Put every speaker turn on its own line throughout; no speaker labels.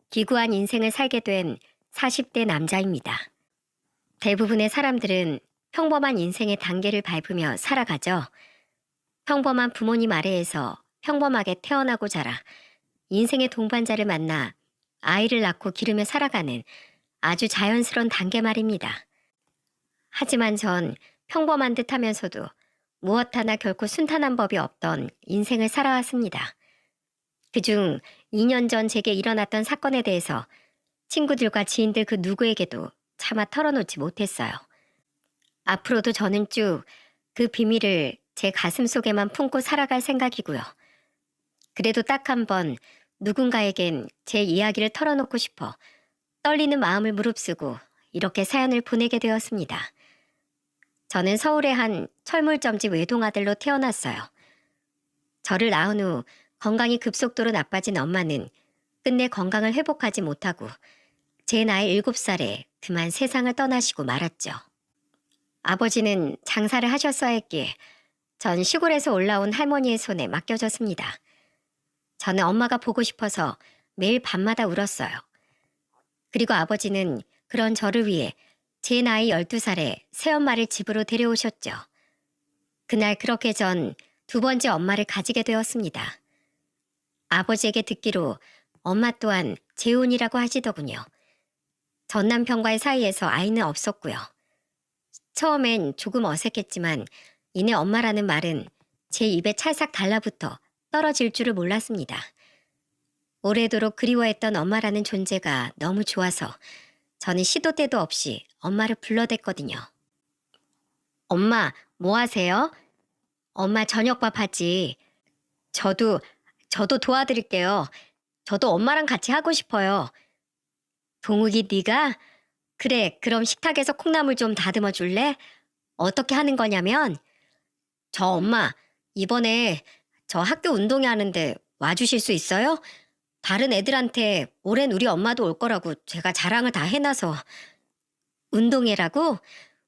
기구한 인생을 살게 된 40대 남자입니다. 대부분의 사람들은 평범한 인생의 단계를 밟으며 살아가죠. 평범한 부모님 아래에서 평범하게 태어나고 자라 인생의 동반자를 만나 아이를 낳고 기르며 살아가는 아주 자연스러운 단계 말입니다. 하지만 전 평범한 듯 하면서도 무엇 하나 결코 순탄한 법이 없던 인생을 살아왔습니다. 그중 2년 전 제게 일어났던 사건에 대해서 친구들과 지인들 그 누구에게도 차마 털어놓지 못했어요. 앞으로도 저는 쭉 그 비밀을 제 가슴 속에만 품고 살아갈 생각이고요. 그래도 딱 한 번 누군가에겐 제 이야기를 털어놓고 싶어 떨리는 마음을 무릅쓰고 이렇게 사연을 보내게 되었습니다. 저는 서울의 한 철물점집 외동아들로 태어났어요. 저를 낳은 후 건강이 급속도로 나빠진 엄마는 끝내 건강을 회복하지 못하고 제 나이 7살에 그만 세상을 떠나시고 말았죠. 아버지는 장사를 하셨어야 했기에 전 시골에서 올라온 할머니의 손에 맡겨졌습니다. 저는 엄마가 보고 싶어서 매일 밤마다 울었어요. 그리고 아버지는 그런 저를 위해 제 나이 12살에 새엄마를 집으로 데려오셨죠. 그날 그렇게 전 두 번째 엄마를 가지게 되었습니다. 아버지에게 듣기로 엄마 또한 재혼이라고 하시더군요. 전 남편과의 사이에서 아이는 없었고요. 처음엔 조금 어색했지만 이내 엄마라는 말은 제 입에 찰싹 달라붙어 떨어질 줄을 몰랐습니다. 오래도록 그리워했던 엄마라는 존재가 너무 좋아서 저는 시도 때도 없이 엄마를 불러댔거든요. 엄마, 뭐 하세요? 엄마 저녁밥 하지. 저도 도와드릴게요. 저도 엄마랑 같이 하고 싶어요. 동욱이 네가? 그래, 그럼 식탁에서 콩나물 좀 다듬어 줄래? 어떻게 하는 거냐면, 저 엄마, 이번에 저 학교 운동회 하는데 와주실 수 있어요? 다른 애들한테 올해는 우리 엄마도 올 거라고 제가 자랑을 다 해놔서. 운동회라고?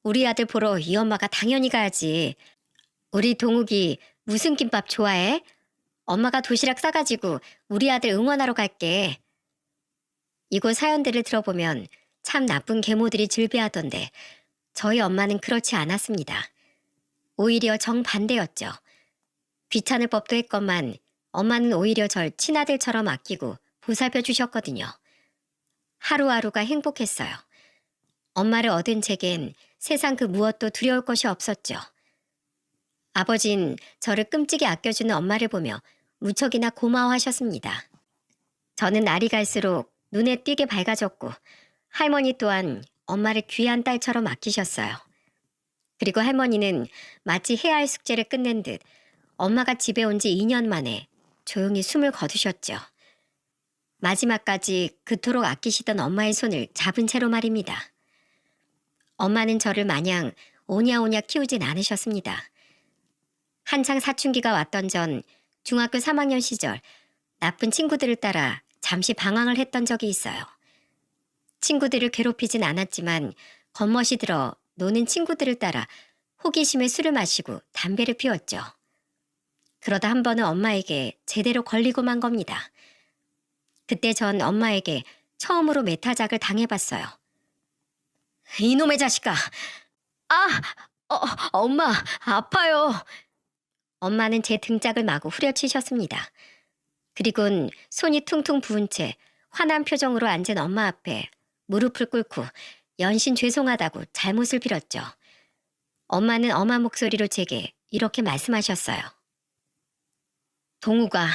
우리 아들 보러 이 엄마가 당연히 가야지. 우리 동욱이 무슨 김밥 좋아해? 엄마가 도시락 싸가지고 우리 아들 응원하러 갈게. 이곳 사연들을 들어보면 참 나쁜 계모들이 즐비하던데 저희 엄마는 그렇지 않았습니다. 오히려 정반대였죠. 귀찮을 법도 했건만 엄마는 오히려 절 친아들처럼 아끼고 보살펴 주셨거든요. 하루하루가 행복했어요. 엄마를 얻은 제겐 세상 그 무엇도 두려울 것이 없었죠. 아버진 저를 끔찍이 아껴주는 엄마를 보며 무척이나 고마워하셨습니다. 저는 날이 갈수록 눈에 띄게 밝아졌고 할머니 또한 엄마를 귀한 딸처럼 아끼셨어요. 그리고 할머니는 마치 해야 할 숙제를 끝낸 듯 엄마가 집에 온 지 2년 만에 조용히 숨을 거두셨죠. 마지막까지 그토록 아끼시던 엄마의 손을 잡은 채로 말입니다. 엄마는 저를 마냥 오냐오냐 키우진 않으셨습니다. 한창 사춘기가 왔던 전 중학교 3학년 시절 나쁜 친구들을 따라 잠시 방황을 했던 적이 있어요. 친구들을 괴롭히진 않았지만 겉멋이 들어 노는 친구들을 따라 호기심에 술을 마시고 담배를 피웠죠. 그러다 한 번은 엄마에게 제대로 걸리고 만 겁니다. 그때 전 엄마에게 처음으로 매타작을 당해봤어요. 이놈의 자식아! 아! 엄마, 아파요! 엄마는 제 등짝을 마구 후려치셨습니다. 그리곤 손이 퉁퉁 부은 채 화난 표정으로 앉은 엄마 앞에 무릎을 꿇고 연신 죄송하다고 잘못을 빌었죠. 엄마는 엄한 목소리로 제게 이렇게 말씀하셨어요. 동우가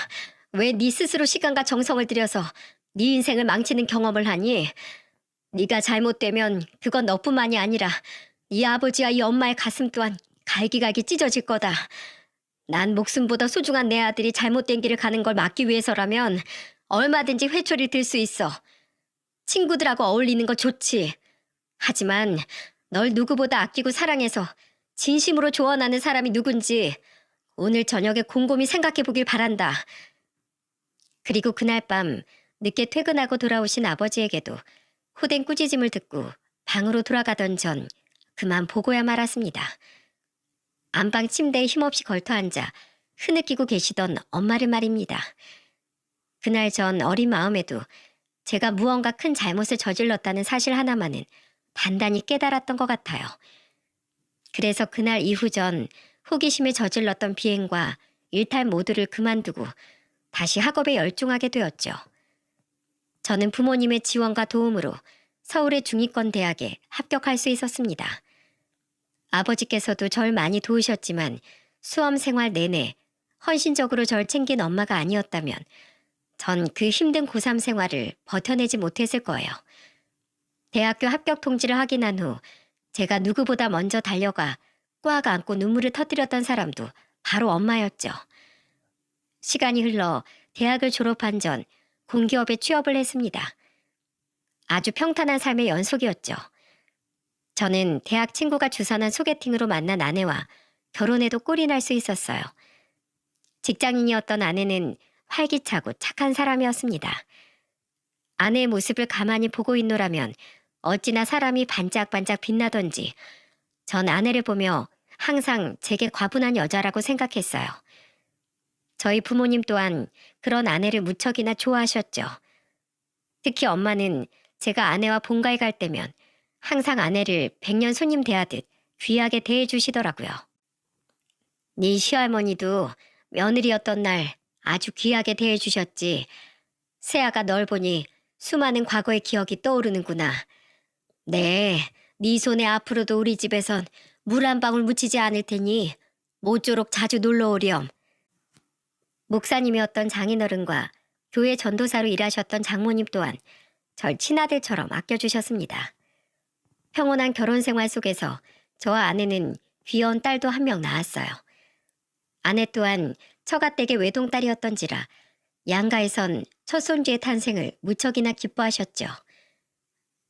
왜 네 스스로 시간과 정성을 들여서 네 인생을 망치는 경험을 하니? 네가 잘못되면 그건 너뿐만이 아니라 이 아버지와 이 엄마의 가슴 또한 갈기갈기 찢어질 거다. 난 목숨보다 소중한 내 아들이 잘못된 길을 가는 걸 막기 위해서라면 얼마든지 회초리를 들 수 있어. 친구들하고 어울리는 거 좋지. 하지만 널 누구보다 아끼고 사랑해서 진심으로 조언하는 사람이 누군지 오늘 저녁에 곰곰이 생각해 보길 바란다. 그리고 그날 밤 늦게 퇴근하고 돌아오신 아버지에게도 호된 꾸짖음을 듣고 방으로 돌아가던 전 그만 보고야 말았습니다. 안방 침대에 힘없이 걸터앉아 흐느끼고 계시던 엄마를 말입니다. 그날 전 어린 마음에도 제가 무언가 큰 잘못을 저질렀다는 사실 하나만은 단단히 깨달았던 것 같아요. 그래서 그날 이후 전 호기심에 저질렀던 비행과 일탈 모두를 그만두고 다시 학업에 열중하게 되었죠. 저는 부모님의 지원과 도움으로 서울의 중위권 대학에 합격할 수 있었습니다. 아버지께서도 절 많이 도우셨지만 수험 생활 내내 헌신적으로 절 챙긴 엄마가 아니었다면 전 그 힘든 고3 생활을 버텨내지 못했을 거예요. 대학교 합격 통지를 확인한 후 제가 누구보다 먼저 달려가 꽉 안고 눈물을 터뜨렸던 사람도 바로 엄마였죠. 시간이 흘러 대학을 졸업한 전 공기업에 취업을 했습니다. 아주 평탄한 삶의 연속이었죠. 저는 대학 친구가 주선한 소개팅으로 만난 아내와 결혼해도 꼴이 날 수 있었어요. 직장인이었던 아내는 활기차고 착한 사람이었습니다. 아내의 모습을 가만히 보고 있노라면 어찌나 사람이 반짝반짝 빛나던지 전 아내를 보며 항상 제게 과분한 여자라고 생각했어요. 저희 부모님 또한 그런 아내를 무척이나 좋아하셨죠. 특히 엄마는 제가 아내와 본가에 갈 때면 항상 아내를 백년 손님 대하듯 귀하게 대해주시더라고요. 네 시할머니도 며느리였던 날 아주 귀하게 대해주셨지. 세아가 널 보니 수많은 과거의 기억이 떠오르는구나. 네 손에 앞으로도 우리 집에선 물 한 방울 묻히지 않을 테니 모쪼록 자주 놀러 오렴. 목사님이었던 장인어른과 교회 전도사로 일하셨던 장모님 또한 절 친아들처럼 아껴주셨습니다. 평온한 결혼 생활 속에서 저와 아내는 귀여운 딸도 한 명 낳았어요. 아내 또한 처가댁의 외동딸이었던지라 양가에선 첫 손주의 탄생을 무척이나 기뻐하셨죠.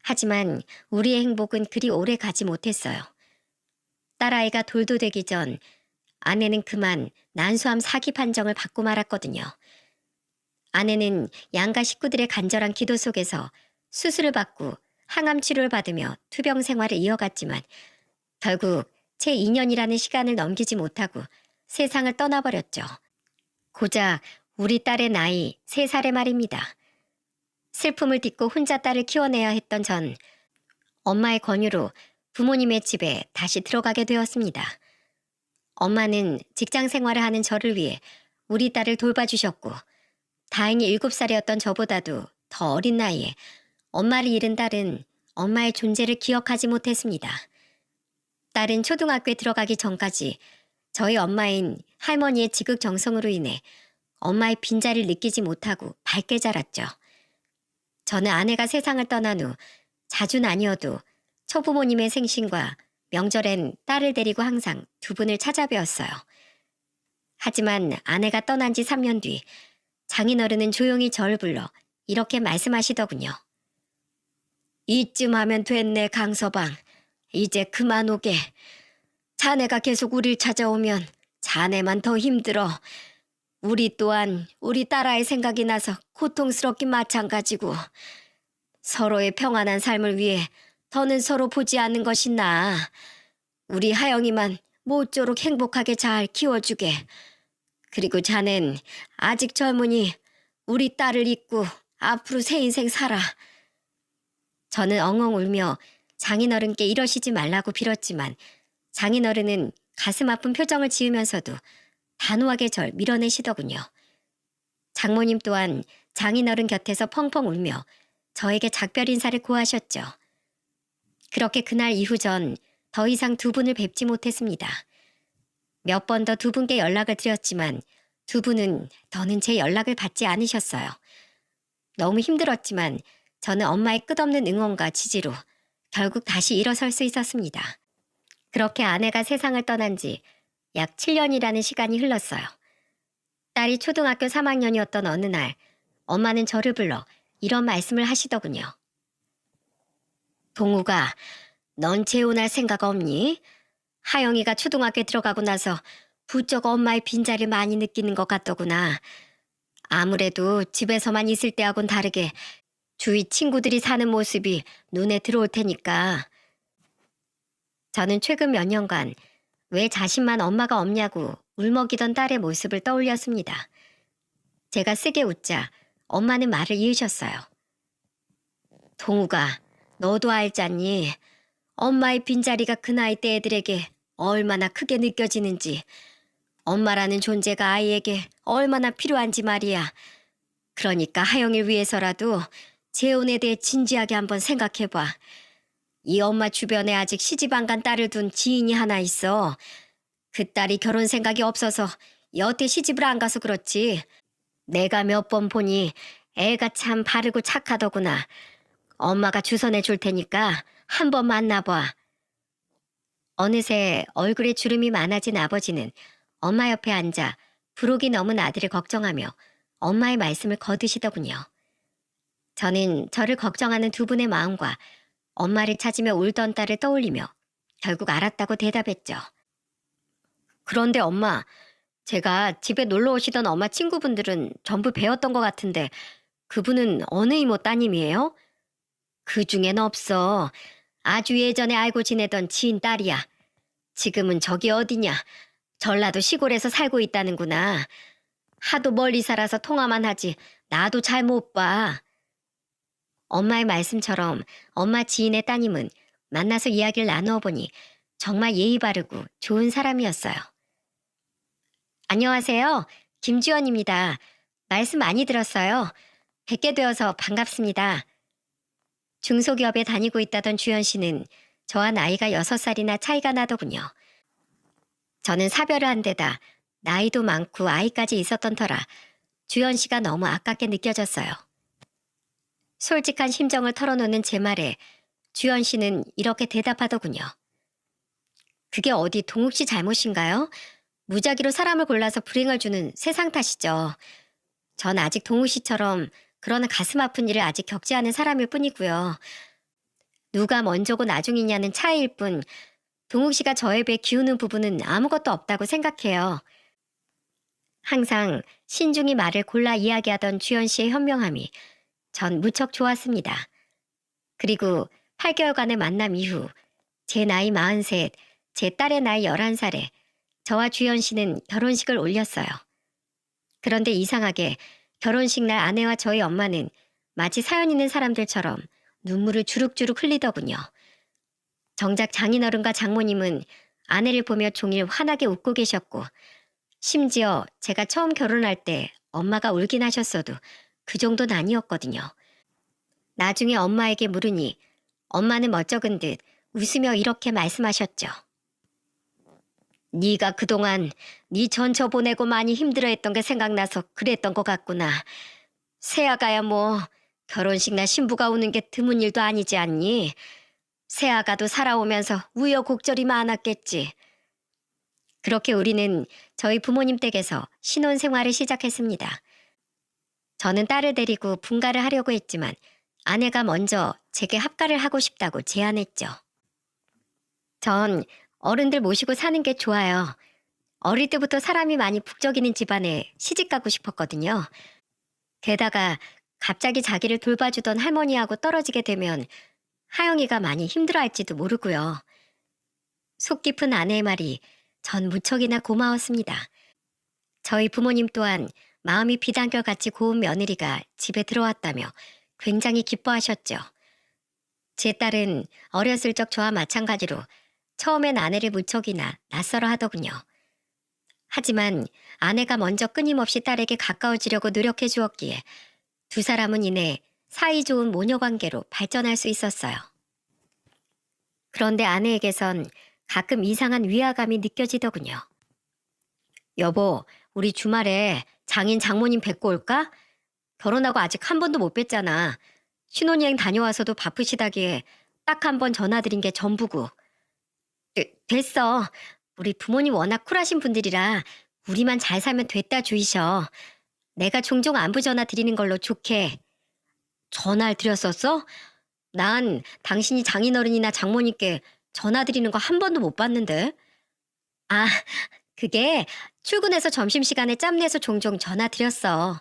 하지만 우리의 행복은 그리 오래 가지 못했어요. 딸아이가 돌도 되기 전 아내는 그만 난소암 사기 판정을 받고 말았거든요. 아내는 양가 식구들의 간절한 기도 속에서 수술을 받고 항암 치료를 받으며 투병 생활을 이어갔지만 결국 채 2년이라는 시간을 넘기지 못하고 세상을 떠나버렸죠. 고작 우리 딸의 나이 3살의 말입니다. 슬픔을 딛고 혼자 딸을 키워내야 했던 전 엄마의 권유로 부모님의 집에 다시 들어가게 되었습니다. 엄마는 직장 생활을 하는 저를 위해 우리 딸을 돌봐주셨고 다행히 7살이었던 저보다도 더 어린 나이에 엄마를 잃은 딸은 엄마의 존재를 기억하지 못했습니다. 딸은 초등학교에 들어가기 전까지 저희 엄마인 할머니의 지극정성으로 인해 엄마의 빈자리를 느끼지 못하고 밝게 자랐죠. 저는 아내가 세상을 떠난 후 자주는 아니어도 처부모님의 생신과 명절엔 딸을 데리고 항상 두 분을 찾아뵈었어요. 하지만 아내가 떠난 지 3년 뒤 장인어른은 조용히 저를 불러 이렇게 말씀하시더군요. 이쯤 하면 됐네, 강서방. 이제 그만 오게. 자네가 계속 우릴 찾아오면 자네만 더 힘들어. 우리 또한 우리 딸아이 생각이 나서 고통스럽긴 마찬가지고 서로의 평안한 삶을 위해 더는 서로 보지 않는 것이 나아. 우리 하영이만 모쪼록 행복하게 잘 키워주게. 그리고 자넨 아직 젊으니 우리 딸을 잊고 앞으로 새 인생 살아. 저는 엉엉 울며 장인어른께 이러시지 말라고 빌었지만 장인어른은 가슴 아픈 표정을 지으면서도 단호하게 절 밀어내시더군요. 장모님 또한 장인어른 곁에서 펑펑 울며 저에게 작별 인사를 고하셨죠. 그렇게 그날 이후 전 더 이상 두 분을 뵙지 못했습니다. 몇 번 더 두 분께 연락을 드렸지만 두 분은 더는 제 연락을 받지 않으셨어요. 너무 힘들었지만 저는 엄마의 끝없는 응원과 지지로 결국 다시 일어설 수 있었습니다. 그렇게 아내가 세상을 떠난 지 약 7년이라는 시간이 흘렀어요. 딸이 초등학교 3학년이었던 어느 날 엄마는 저를 불러 이런 말씀을 하시더군요. 동우가 넌 재혼할 생각 없니? 하영이가 초등학교에 들어가고 나서 부쩍 엄마의 빈자리를 많이 느끼는 것 같더구나. 아무래도 집에서만 있을 때하고는 다르게 주위 친구들이 사는 모습이 눈에 들어올 테니까. 저는 최근 몇 년간 왜 자신만 엄마가 없냐고 울먹이던 딸의 모습을 떠올렸습니다. 제가 쓰게 웃자 엄마는 말을 이으셨어요. 동우가, 너도 알잖니? 엄마의 빈자리가 그 나이 때 애들에게 얼마나 크게 느껴지는지, 엄마라는 존재가 아이에게 얼마나 필요한지 말이야. 그러니까 하영이를 위해서라도 재혼에 대해 진지하게 한번 생각해봐. 이 엄마 주변에 아직 시집 안 간 딸을 둔 지인이 하나 있어. 그 딸이 결혼 생각이 없어서 여태 시집을 안 가서 그렇지. 내가 몇 번 보니 애가 참 바르고 착하더구나. 엄마가 주선해 줄 테니까 한번 만나봐. 어느새 얼굴에 주름이 많아진 아버지는 엄마 옆에 앉아 부록이 넘은 아들을 걱정하며 엄마의 말씀을 거두시더군요. 저는 저를 걱정하는 두 분의 마음과 엄마를 찾으며 울던 딸을 떠올리며 결국 알았다고 대답했죠. 그런데 엄마, 제가 집에 놀러 오시던 엄마 친구분들은 전부 배웠던 것 같은데 그분은 어느 이모 따님이에요? 그 중엔 없어. 아주 예전에 알고 지내던 지인 딸이야. 지금은 저기 어디냐. 전라도 시골에서 살고 있다는구나. 하도 멀리 살아서 통화만 하지 나도 잘 못 봐. 엄마의 말씀처럼 엄마 지인의 따님은 만나서 이야기를 나누어 보니 정말 예의 바르고 좋은 사람이었어요. 안녕하세요. 김주연입니다. 말씀 많이 들었어요. 뵙게 되어서 반갑습니다. 중소기업에 다니고 있다던 주연 씨는 저와 나이가 6살이나 차이가 나더군요. 저는 사별을 한 데다 나이도 많고 아이까지 있었던 터라 주연 씨가 너무 아깝게 느껴졌어요. 솔직한 심정을 털어놓는 제 말에 주연 씨는 이렇게 대답하더군요. 그게 어디 동욱 씨 잘못인가요? 무작위로 사람을 골라서 불행을 주는 세상 탓이죠. 전 아직 동욱 씨처럼 그런 가슴 아픈 일을 아직 겪지 않은 사람일 뿐이고요. 누가 먼저고 나중이냐는 차이일 뿐 동욱 씨가 저에 비해 기우는 부분은 아무것도 없다고 생각해요. 항상 신중히 말을 골라 이야기하던 주연 씨의 현명함이 전 무척 좋았습니다. 그리고 8개월간의 만남 이후 제 나이 43, 제 딸의 나이 11살에 저와 주연 씨는 결혼식을 올렸어요. 그런데 이상하게 결혼식 날 아내와 저희 엄마는 마치 사연 있는 사람들처럼 눈물을 주룩주룩 흘리더군요. 정작 장인어른과 장모님은 아내를 보며 종일 환하게 웃고 계셨고 심지어 제가 처음 결혼할 때 엄마가 울긴 하셨어도 그 정도는 아니었거든요. 나중에 엄마에게 물으니 엄마는 멋쩍은 듯 웃으며 이렇게 말씀하셨죠. 네가 그동안 네 전처 보내고 많이 힘들어했던 게 생각나서 그랬던 것 같구나. 새아가야 뭐 결혼식 날 신부가 오는 게 드문 일도 아니지 않니? 새아가도 살아오면서 우여곡절이 많았겠지. 그렇게 우리는 저희 부모님 댁에서 신혼생활을 시작했습니다. 저는 딸을 데리고 분가를 하려고 했지만 아내가 먼저 제게 합가를 하고 싶다고 제안했죠. 전 어른들 모시고 사는 게 좋아요. 어릴 때부터 사람이 많이 북적이는 집안에 시집가고 싶었거든요. 게다가 갑자기 자기를 돌봐주던 할머니하고 떨어지게 되면 하영이가 많이 힘들어할지도 모르고요. 속 깊은 아내의 말이 전 무척이나 고마웠습니다. 저희 부모님 또한 마음이 비단결같이 고운 며느리가 집에 들어왔다며 굉장히 기뻐하셨죠. 제 딸은 어렸을 적 저와 마찬가지로 처음엔 아내를 무척이나 낯설어 하더군요. 하지만 아내가 먼저 끊임없이 딸에게 가까워지려고 노력해 주었기에 두 사람은 이내 사이좋은 모녀관계로 발전할 수 있었어요. 그런데 아내에게선 가끔 이상한 위화감이 느껴지더군요. 여보, 우리 주말에 장인 장모님 뵙고 올까? 결혼하고 아직 한 번도 못 뵀잖아. 신혼여행 다녀와서도 바쁘시다기에 딱 한 번 전화드린 게 전부고. 됐어. 우리 부모님 워낙 쿨하신 분들이라 우리만 잘 살면 됐다 주이셔. 내가 종종 안부 전화 드리는 걸로 좋게. 전화를 드렸었어? 난 당신이 장인어른이나 장모님께 전화 드리는 거 한 번도 못 봤는데. 아, 그게 출근해서 점심시간에 짬내서 종종 전화 드렸어.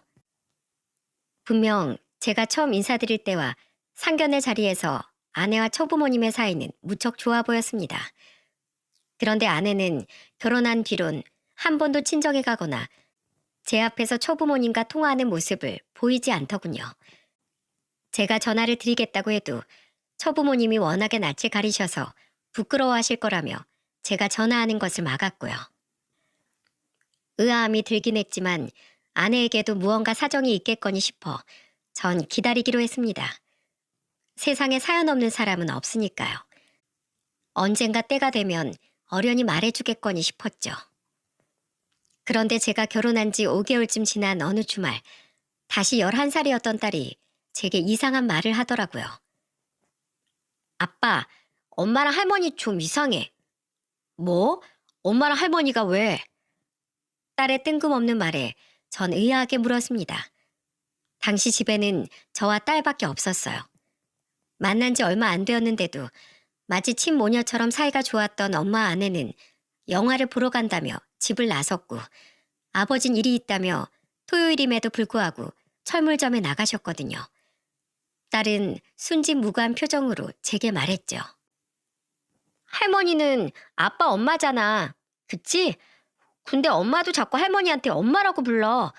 분명 제가 처음 인사드릴 때와 상견례 자리에서 아내와 처부모님의 사이는 무척 좋아 보였습니다. 그런데 아내는 결혼한 뒤론 한 번도 친정에 가거나 제 앞에서 처부모님과 통화하는 모습을 보이지 않더군요. 제가 전화를 드리겠다고 해도 처부모님이 워낙에 낯을 가리셔서 부끄러워하실 거라며 제가 전화하는 것을 막았고요. 의아함이 들긴 했지만 아내에게도 무언가 사정이 있겠거니 싶어 전 기다리기로 했습니다. 세상에 사연 없는 사람은 없으니까요. 언젠가 때가 되면 어련히 말해주겠거니 싶었죠. 그런데 제가 결혼한 지 5개월쯤 지난 어느 주말, 다시 11살이었던 딸이 제게 이상한 말을 하더라고요. 아빠, 엄마랑 할머니 좀 이상해. 뭐? 엄마랑 할머니가 왜? 딸의 뜬금없는 말에 전 의아하게 물었습니다. 당시 집에는 저와 딸밖에 없었어요. 만난 지 얼마 안 되었는데도 마치 친모녀처럼 사이가 좋았던 엄마 아내는 영화를 보러 간다며 집을 나섰고, 아버진 일이 있다며 토요일임에도 불구하고 철물점에 나가셨거든요. 딸은 순진무구한 표정으로 제게 말했죠. 할머니는 아빠 엄마잖아. 그치? 근데 엄마도 자꾸 할머니한테 엄마라고 불러.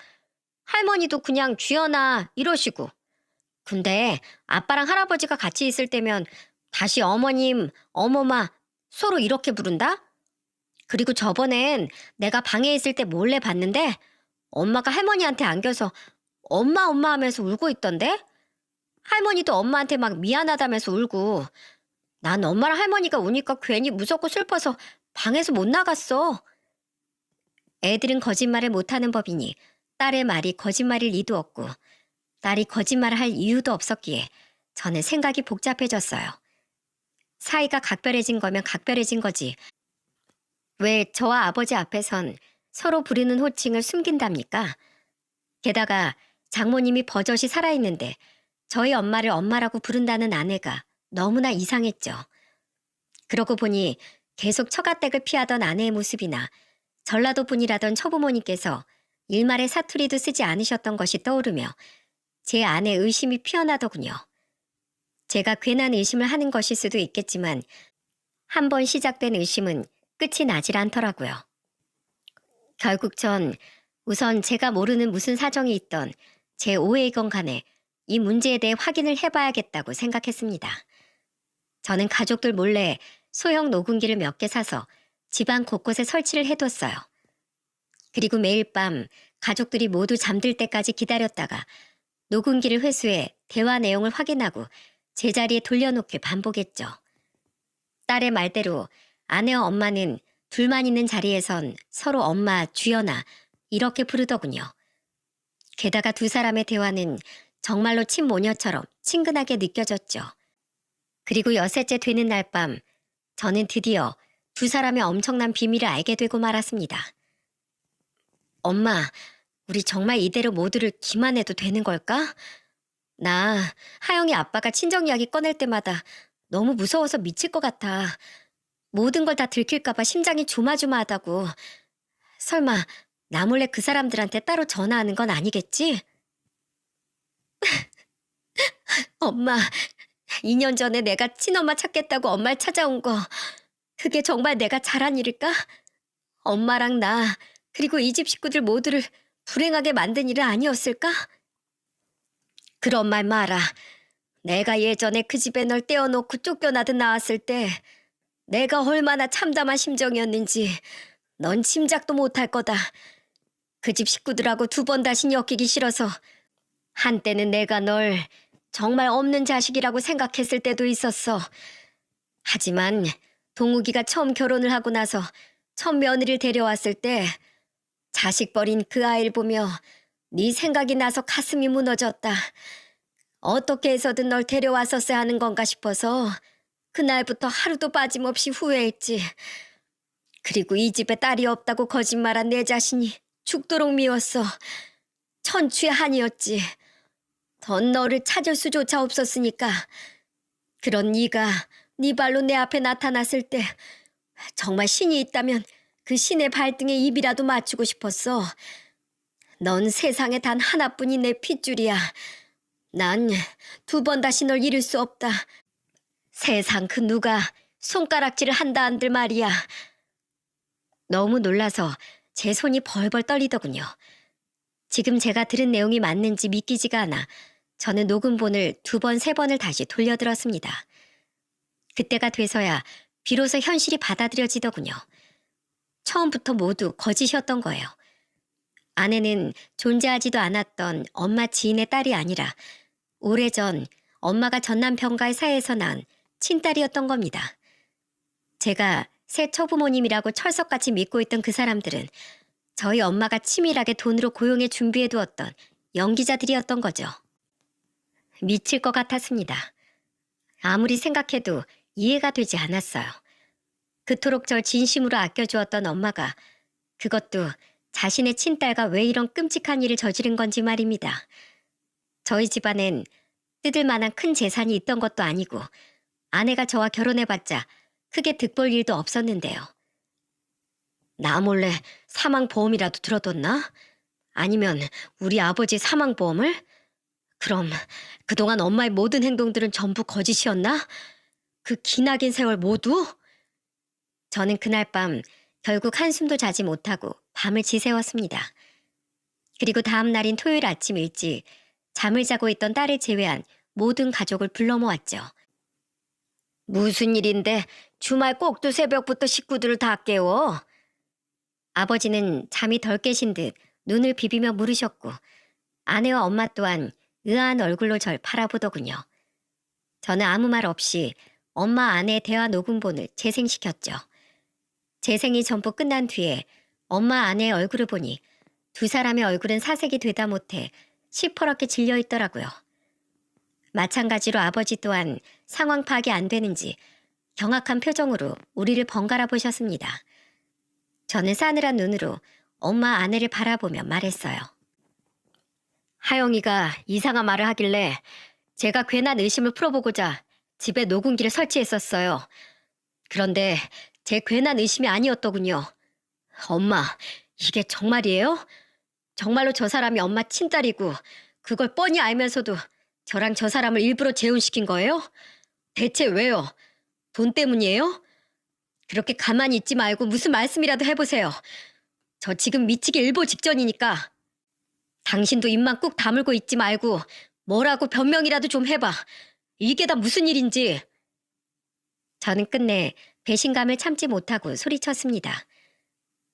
할머니도 그냥 주연아 이러시고. 근데 아빠랑 할아버지가 같이 있을 때면 다시 어머님, 어머마 서로 이렇게 부른다? 그리고 저번엔 내가 방에 있을 때 몰래 봤는데 엄마가 할머니한테 안겨서 엄마 엄마 하면서 울고 있던데? 할머니도 엄마한테 막 미안하다면서 울고. 난 엄마랑 할머니가 우니까 괜히 무섭고 슬퍼서 방에서 못 나갔어. 애들은 거짓말을 못하는 법이니 딸의 말이 거짓말일 리도 없고, 딸이 거짓말을 할 이유도 없었기에 저는 생각이 복잡해졌어요. 사이가 각별해진 거면 각별해진 거지. 왜 저와 아버지 앞에선 서로 부르는 호칭을 숨긴답니까? 게다가 장모님이 버젓이 살아있는데 저희 엄마를 엄마라고 부른다는 아내가 너무나 이상했죠. 그러고 보니 계속 처가댁을 피하던 아내의 모습이나 전라도 분이라던 처부모님께서 일말의 사투리도 쓰지 않으셨던 것이 떠오르며 제 안에 의심이 피어나더군요. 제가 괜한 의심을 하는 것일 수도 있겠지만 한 번 시작된 의심은 끝이 나질 않더라고요. 결국 전 우선 제가 모르는 무슨 사정이 있던 제 오해이건 간에 이 문제에 대해 확인을 해봐야겠다고 생각했습니다. 저는 가족들 몰래 소형 녹음기를 몇 개 사서 집안 곳곳에 설치를 해뒀어요. 그리고 매일 밤 가족들이 모두 잠들 때까지 기다렸다가 녹음기를 회수해 대화 내용을 확인하고 제자리에 돌려놓길 반복했죠. 딸의 말대로 아내와 엄마는 둘만 있는 자리에선 서로 엄마, 주연아 이렇게 부르더군요. 게다가 두 사람의 대화는 정말로 친모녀처럼 친근하게 느껴졌죠. 그리고 여섯째 되는 날 밤 저는 드디어 두 사람의 엄청난 비밀을 알게 되고 말았습니다. 엄마, 우리 정말 이대로 모두를 기만해도 되는 걸까? 나 하영이 아빠가 친정 이야기 꺼낼 때마다 너무 무서워서 미칠 것 같아. 모든 걸 다 들킬까봐 심장이 조마조마하다고. 설마 나 몰래 그 사람들한테 따로 전화하는 건 아니겠지? 엄마, 2년 전에 내가 친엄마 찾겠다고 엄마를 찾아온 거, 그게 정말 내가 잘한 일일까? 엄마랑 나, 그리고 이 집 식구들 모두를 불행하게 만든 일은 아니었을까? 그런 말 마라. 내가 예전에 그 집에 널 떼어놓고 쫓겨나듯 나왔을 때 내가 얼마나 참담한 심정이었는지 넌 짐작도 못할 거다. 그 집 식구들하고 두 번 다시 엮이기 싫어서 한때는 내가 널 정말 없는 자식이라고 생각했을 때도 있었어. 하지만 동욱이가 처음 결혼을 하고 나서 첫 며느리를 데려왔을 때 자식 버린 그 아이를 보며 네 생각이 나서 가슴이 무너졌다. 어떻게 해서든 널 데려왔었어야 하는 건가 싶어서 그날부터 하루도 빠짐없이 후회했지. 그리고 이 집에 딸이 없다고 거짓말한 내 자신이 죽도록 미웠어. 천추의 한이었지. 더 너를 찾을 수조차 없었으니까. 그런 네가 네 발로 내 앞에 나타났을 때 정말 신이 있다면 그 신의 발등에 입이라도 맞추고 싶었어. 넌 세상에 단 하나뿐인 내 핏줄이야. 난 두 번 다시 널 잃을 수 없다. 세상 그 누가 손가락질을 한다 한들 말이야. 너무 놀라서 제 손이 벌벌 떨리더군요. 지금 제가 들은 내용이 맞는지 믿기지가 않아 저는 녹음본을 2번, 3번을 다시 돌려들었습니다. 그때가 돼서야 비로소 현실이 받아들여지더군요. 처음부터 모두 거짓이었던 거예요. 아내는 존재하지도 않았던 엄마 지인의 딸이 아니라 오래전 엄마가 전 남편과의 사이에서 난 친딸이었던 겁니다. 제가 새 처부모님이라고 철석같이 믿고 있던 그 사람들은 저희 엄마가 치밀하게 돈으로 고용해 준비해 두었던 연기자들이었던 거죠. 미칠 것 같았습니다. 아무리 생각해도 이해가 되지 않았어요. 그토록 절 진심으로 아껴주었던 엄마가 그것도 자신의 친딸과 왜 이런 끔찍한 일을 저지른 건지 말입니다. 저희 집안엔 뜯을 만한 큰 재산이 있던 것도 아니고 아내가 저와 결혼해봤자 크게 득볼 일도 없었는데요. 나 몰래 사망보험이라도 들어뒀나? 아니면 우리 아버지 사망보험을? 그럼 그동안 엄마의 모든 행동들은 전부 거짓이었나? 그 기나긴 세월 모두? 저는 그날 밤 결국 한숨도 자지 못하고 밤을 지새웠습니다. 그리고 다음 날인 토요일 아침 일찍 잠을 자고 있던 딸을 제외한 모든 가족을 불러 모았죠. 무슨 일인데 주말 꼭두 새벽부터 식구들을 다 깨워? 아버지는 잠이 덜 깨신 듯 눈을 비비며 물으셨고 아내와 엄마 또한 의아한 얼굴로 절 바라보더군요. 저는 아무 말 없이 엄마 아내의 대화 녹음본을 재생시켰죠. 재생이 전부 끝난 뒤에 엄마 아내의 얼굴을 보니 두 사람의 얼굴은 사색이 되다 못해 시퍼렇게 질려 있더라고요. 마찬가지로 아버지 또한 상황 파악이 안 되는지 경악한 표정으로 우리를 번갈아 보셨습니다. 저는 싸늘한 눈으로 엄마 아내를 바라보며 말했어요. 하영이가 이상한 말을 하길래 제가 괜한 의심을 풀어보고자 집에 녹음기를 설치했었어요. 그런데 제 괜한 의심이 아니었더군요. 엄마, 이게 정말이에요? 정말로 저 사람이 엄마 친딸이고 그걸 뻔히 알면서도 저랑 저 사람을 일부러 재혼시킨 거예요? 대체 왜요? 돈 때문이에요? 그렇게 가만히 있지 말고 무슨 말씀이라도 해보세요. 저 지금 미치기 일보 직전이니까. 당신도 입만 꾹 다물고 있지 말고 뭐라고 변명이라도 좀 해봐. 이게 다 무슨 일인지. 저는 끝내 배신감을 참지 못하고 소리쳤습니다.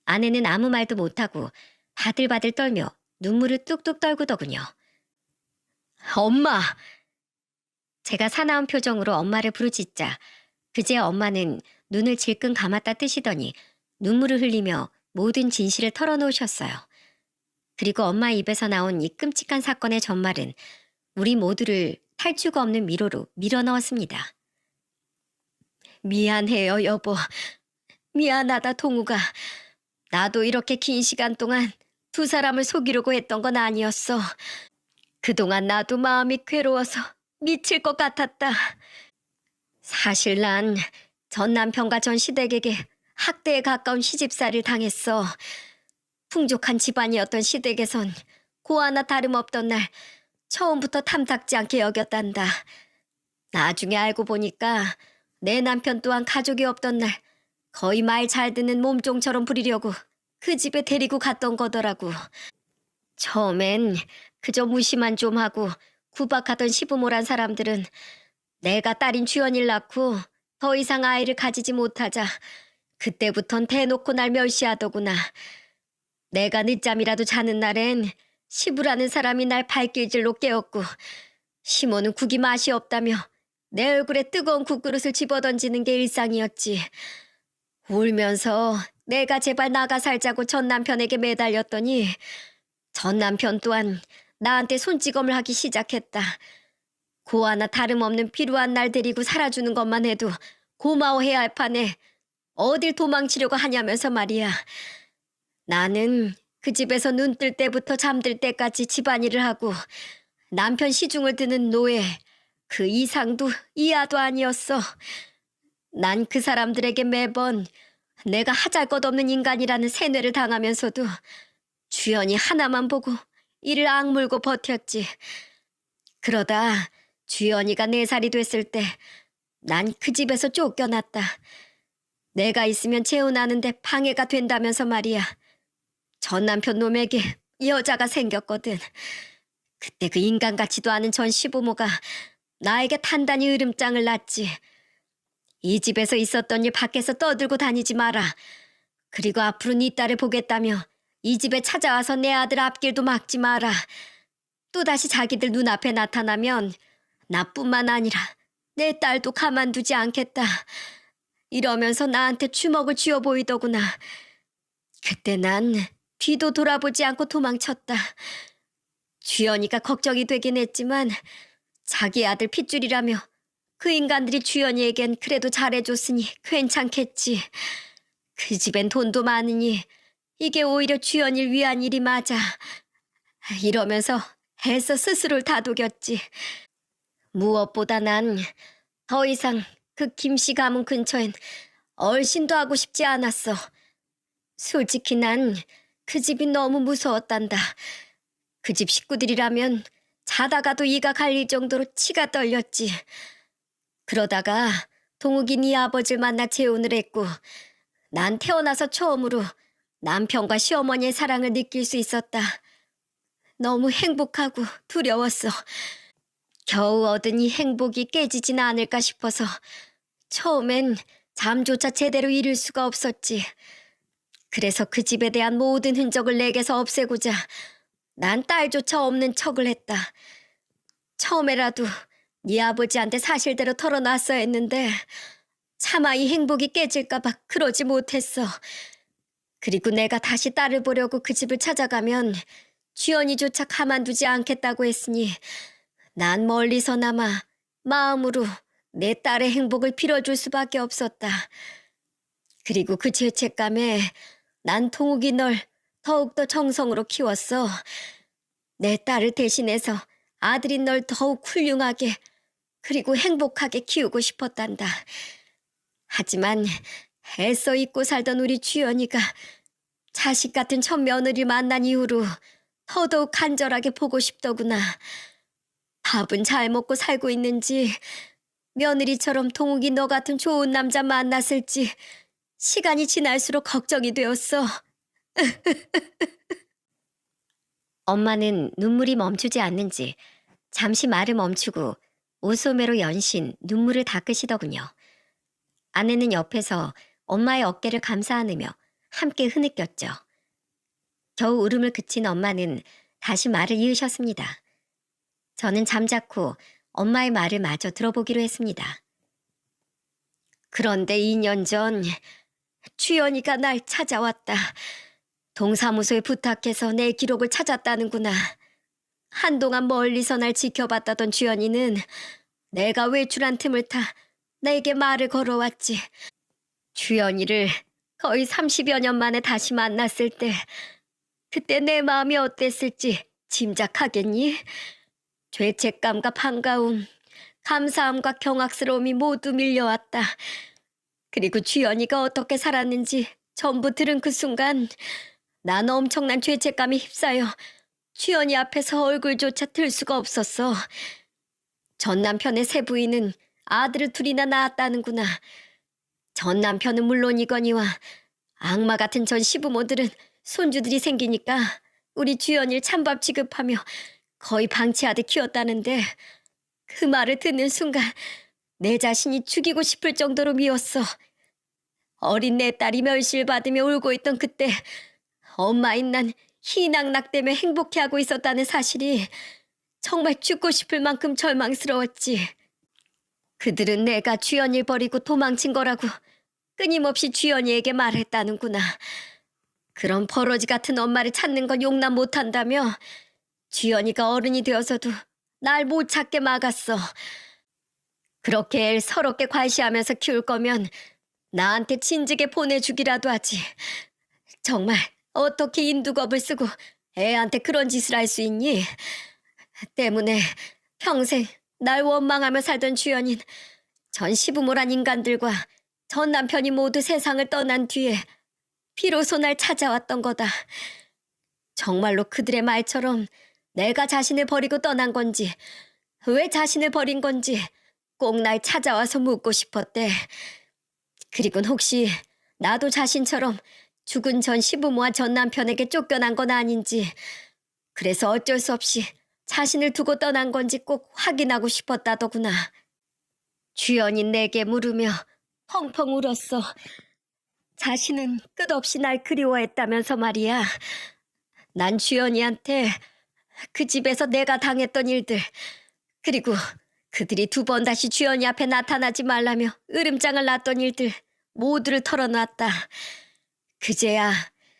아내는 아무 말도 못하고 바들바들 떨며 눈물을 뚝뚝 떨구더군요. 엄마! 제가 사나운 표정으로 엄마를 부르짖자 그제야 엄마는 눈을 질끈 감았다 뜨시더니 눈물을 흘리며 모든 진실을 털어놓으셨어요. 그리고 엄마 입에서 나온 이 끔찍한 사건의 전말은 우리 모두를 탈주가 없는 미로로 밀어넣었습니다. 미안해요, 여보. 미안하다, 동우가. 나도 이렇게 긴 시간 동안 두 사람을 속이려고 했던 건 아니었어. 그동안 나도 마음이 괴로워서 미칠 것 같았다. 사실 난 전 남편과 전 시댁에게 학대에 가까운 시집살이를 당했어. 풍족한 집안이었던 시댁에선 고아나 다름없던 날 처음부터 탐탁지 않게 여겼단다. 나중에 알고 보니까 내 남편 또한 가족이 없던 날 거의 말 잘 듣는 몸종처럼 부리려고 그 집에 데리고 갔던 거더라고. 처음엔 그저 무시만 좀 하고 구박하던 시부모란 사람들은 내가 딸인 주연이를 낳고 더 이상 아이를 가지지 못하자 그때부턴 대놓고 날 멸시하더구나. 내가 늦잠이라도 자는 날엔 시부라는 사람이 날 발길질로 깨웠고 시모는 국이 맛이 없다며 내 얼굴에 뜨거운 국그릇을 집어던지는 게 일상이었지. 울면서 내가 제발 나가 살자고 전 남편에게 매달렸더니 전 남편 또한 나한테 손찌검을 하기 시작했다. 고아나 다름없는 필요한 날 데리고 살아주는 것만 해도 고마워해야 할 판에 어딜 도망치려고 하냐면서 말이야. 나는 그 집에서 눈 뜰 때부터 잠들 때까지 집안일을 하고 남편 시중을 드는 노예, 그 이상도 이하도 아니었어. 난 그 사람들에게 매번 내가 하잘것없는 인간이라는 세뇌를 당하면서도 주연이 하나만 보고 이를 악물고 버텼지. 그러다 주연이가 4살이 됐을 때 난 그 집에서 쫓겨났다. 내가 있으면 재혼하는데 방해가 된다면서 말이야. 전 남편 놈에게 여자가 생겼거든. 그때 그 인간 같지도 않은 전 시부모가 나에게 단단히 으름장을 놨지. 이 집에서 있었던 일 밖에서 떠들고 다니지 마라. 그리고 앞으로 네 딸을 보겠다며 이 집에 찾아와서 내 아들 앞길도 막지 마라. 또다시 자기들 눈앞에 나타나면 나뿐만 아니라 내 딸도 가만두지 않겠다. 이러면서 나한테 주먹을 쥐어 보이더구나. 그때 난 뒤도 돌아보지 않고 도망쳤다. 주연이가 걱정이 되긴 했지만 자기 아들 핏줄이라며 그 인간들이 주연이에겐 그래도 잘해줬으니 괜찮겠지. 그 집엔 돈도 많으니 이게 오히려 주연이를 위한 일이 맞아. 이러면서 애써 스스로를 다독였지. 무엇보다 난 더 이상 그 김씨 가문 근처엔 얼씬도 하고 싶지 않았어. 솔직히 난 그 집이 너무 무서웠단다. 그 집 식구들이라면 자다가도 이가 갈릴 정도로 치가 떨렸지. 그러다가 동욱이 네 아버지를 만나 재혼을 했고 난 태어나서 처음으로 남편과 시어머니의 사랑을 느낄 수 있었다. 너무 행복하고 두려웠어. 겨우 얻은 이 행복이 깨지진 않을까 싶어서 처음엔 잠조차 제대로 이룰 수가 없었지. 그래서 그 집에 대한 모든 흔적을 내게서 없애고자 난 딸조차 없는 척을 했다. 처음에라도 네 아버지한테 사실대로 털어놨어야 했는데 차마 이 행복이 깨질까봐 그러지 못했어. 그리고 내가 다시 딸을 보려고 그 집을 찾아가면 주연이조차 가만두지 않겠다고 했으니 난 멀리서나마 마음으로 내 딸의 행복을 빌어줄 수밖에 없었다. 그리고 그 죄책감에 난 동욱이 널 더욱더 정성으로 키웠어. 내 딸을 대신해서 아들인 널 더욱 훌륭하게 그리고 행복하게 키우고 싶었단다. 하지만 애써 잊고 살던 우리 주연이가 자식 같은 첫 며느리를 만난 이후로 더더욱 간절하게 보고 싶더구나. 밥은 잘 먹고 살고 있는지, 며느리처럼 동욱이 너 같은 좋은 남자 만났을지 시간이 지날수록 걱정이 되었어. 엄마는 눈물이 멈추지 않는지 잠시 말을 멈추고 옷소매로 연신 눈물을 닦으시더군요. 아내는 옆에서 엄마의 어깨를 감싸 안으며 함께 흐느꼈죠. 겨우 울음을 그친 엄마는 다시 말을 이으셨습니다. 저는 잠자코 엄마의 말을 마저 들어보기로 했습니다. 그런데 2년 전 주연이가 날 찾아왔다. 동사무소에 부탁해서 내 기록을 찾았다는구나. 한동안 멀리서 날 지켜봤다던 주연이는 내가 외출한 틈을 타 내게 말을 걸어왔지. 주연이를 거의 30여 년 만에 다시 만났을 때 그때 내 마음이 어땠을지 짐작하겠니? 죄책감과 반가움, 감사함과 경악스러움이 모두 밀려왔다. 그리고 주연이가 어떻게 살았는지 전부 들은 그 순간 난 엄청난 죄책감에 휩싸여 주연이 앞에서 얼굴조차 들 수가 없었어. 전 남편의 세 부인은 아들을 둘이나 낳았다는구나. 전 남편은 물론이거니와 악마 같은 전 시부모들은 손주들이 생기니까 우리 주연이를 찬밥 취급하며 거의 방치하듯 키웠다는데 그 말을 듣는 순간 내 자신이 죽이고 싶을 정도로 미웠어. 어린 내 딸이 멸시를 받으며 울고 있던 그때 엄마인 난 희낙낙대며 행복해하고 있었다는 사실이 정말 죽고 싶을 만큼 절망스러웠지. 그들은 내가 주연이를 버리고 도망친 거라고 끊임없이 주연이에게 말했다는구나. 그런 버러지 같은 엄마를 찾는 건 용납 못한다며 주연이가 어른이 되어서도 날 못 찾게 막았어. 그렇게 애를 서럽게 과시하면서 키울 거면 나한테 진즉에 보내주기라도 하지. 정말 어떻게 인두겁을 쓰고 애한테 그런 짓을 할 수 있니? 때문에 평생 날 원망하며 살던 주연인 전 시부모란 인간들과 전 남편이 모두 세상을 떠난 뒤에 비로소 날 찾아왔던 거다. 정말로 그들의 말처럼 내가 자신을 버리고 떠난 건지 왜 자신을 버린 건지 꼭 날 찾아와서 묻고 싶었대. 그리곤 혹시 나도 자신처럼 죽은 전 시부모와 전 남편에게 쫓겨난 건 아닌지, 그래서 어쩔 수 없이 자신을 두고 떠난 건지 꼭 확인하고 싶었다더구나. 주연이 내게 물으며 펑펑 울었어. 자신은 끝없이 날 그리워했다면서 말이야. 난 주연이한테 그 집에서 내가 당했던 일들, 그리고 그들이 2번 다시 주연이 앞에 나타나지 말라며 으름장을 놨던 일들 모두를 털어놨다. 그제야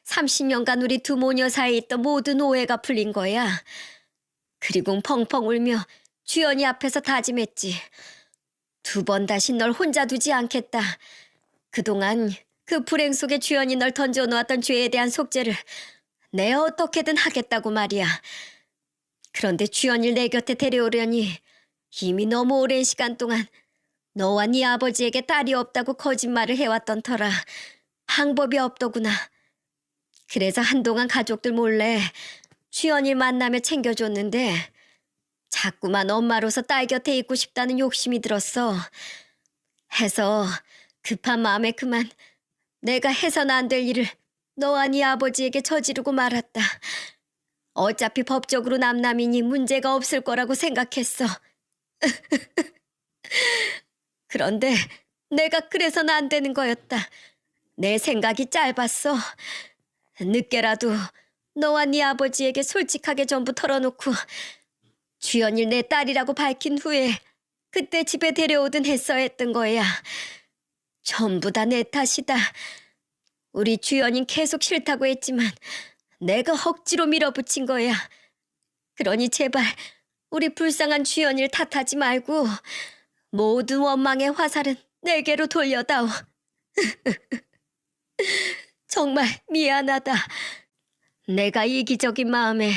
30년간 우리 2 모녀 사이에 있던 모든 오해가 풀린 거야. 그리고 펑펑 울며 주연이 앞에서 다짐했지. 2번 다시 널 혼자 두지 않겠다. 그동안 그 불행 속에 주연이 널 던져놓았던 죄에 대한 속죄를 내 어떻게든 하겠다고 말이야. 그런데 주연이를 내 곁에 데려오려니 이미 너무 오랜 시간 동안 너와 네 아버지에게 딸이 없다고 거짓말을 해왔던 터라 방법이 없더구나. 그래서 한동안 가족들 몰래 주연이를 만나며 챙겨줬는데 자꾸만 엄마로서 딸 곁에 있고 싶다는 욕심이 들었어. 해서 급한 마음에 그만 내가 해서는 안 될 일을 너와 네 아버지에게 저지르고 말았다. 어차피 법적으로 남남이니 문제가 없을 거라고 생각했어. 그런데 내가 그래서는 안 되는 거였다. 내 생각이 짧았어. 늦게라도 너와 네 아버지에게 솔직하게 전부 털어놓고 주연이를 내 딸이라고 밝힌 후에 그때 집에 데려오든 했어야 했던 거야. 전부 다 내 탓이다. 우리 주연인 계속 싫다고 했지만 내가 억지로 밀어붙인 거야. 그러니 제발 우리 불쌍한 주연이를 탓하지 말고 모든 원망의 화살은 내게로 돌려다오. 정말 미안하다. 내가 이기적인 마음에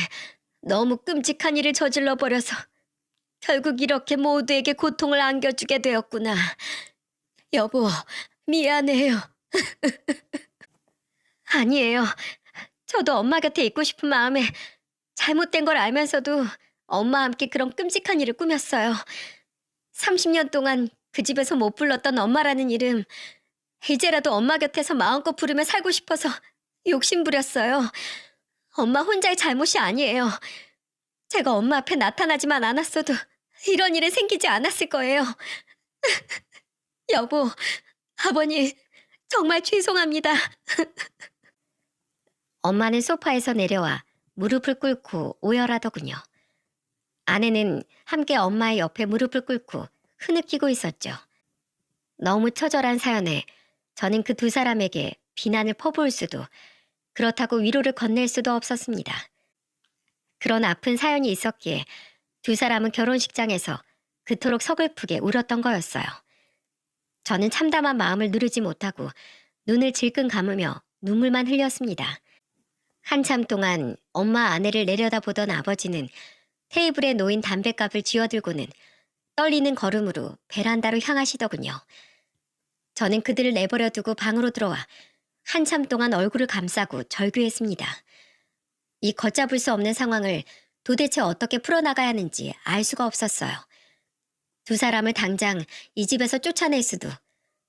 너무 끔찍한 일을 저질러 버려서 결국 이렇게 모두에게 고통을 안겨주게 되었구나. 여보, 미안해요. 아니에요. 저도 엄마 곁에 있고 싶은 마음에 잘못된 걸 알면서도 엄마와 함께 그런 끔찍한 일을 꾸몄어요. 30년 동안 그 집에서 못 불렀던 엄마라는 이름, 이제라도 엄마 곁에서 마음껏 부르며 살고 싶어서 욕심부렸어요. 엄마 혼자의 잘못이 아니에요. 제가 엄마 앞에 나타나지만 않았어도 이런 일이 생기지 않았을 거예요. 여보, 아버님, 정말 죄송합니다. 엄마는 소파에서 내려와 무릎을 꿇고 오열하더군요. 아내는 함께 엄마의 옆에 무릎을 꿇고 흐느끼고 있었죠. 너무 처절한 사연에 저는 그 2 사람에게 비난을 퍼부을 수도 그렇다고 위로를 건넬 수도 없었습니다. 그런 아픈 사연이 있었기에 2 사람은 결혼식장에서 그토록 서글프게 울었던 거였어요. 저는 참담한 마음을 누르지 못하고 눈을 질끈 감으며 눈물만 흘렸습니다. 한참 동안 엄마 아내를 내려다보던 아버지는 테이블에 놓인 담뱃갑을 쥐어들고는 떨리는 걸음으로 베란다로 향하시더군요. 저는 그들을 내버려 두고 방으로 들어와 한참 동안 얼굴을 감싸고 절규했습니다. 이 걷잡을 수 없는 상황을 도대체 어떻게 풀어나가야 하는지 알 수가 없었어요. 2 사람을 당장 이 집에서 쫓아낼 수도,